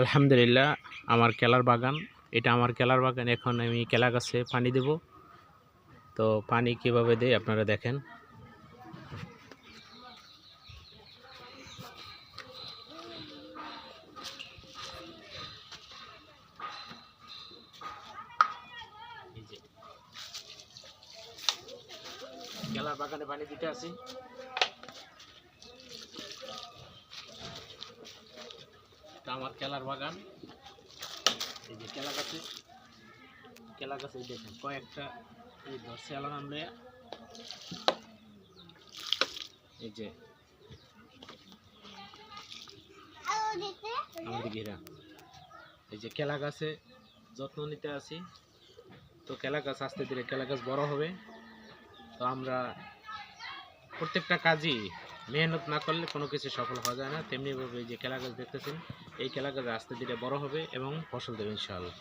আলহামদুলিল্লাহ, আমার কেলার বাগান। এটা আমার কেলার বাগান। এখন আমি কেলা গাছে পানি দেব। তো পানি কিভাবে দেই আপনারা দেখেন। কেলার বাগানে পানি দিতে আসি। আমার কেলার বাগান, এই যে কেলা গাছে দেখেন কয়েকটা এই ধরছে আলাম লয়া, এই যে আমাদের ঘেরা, এই যে কেলা গাছে যত্ন নিতে আসি। তো কেলা গাছ আস্তে ধীরে কেলা গাছ বড় হবে। তো আমরা প্রত্যেকটা কাজই মেহনত না করলে কোনো কিছু সফল হওয়া যায় না। তেমনিভাবে যে কেলা গাছ দেখতেছেন, এই কেলা গাছ আস্তে ধীরে বড় হবে এবং ফসল দেবে ইনশাআল্লাহ।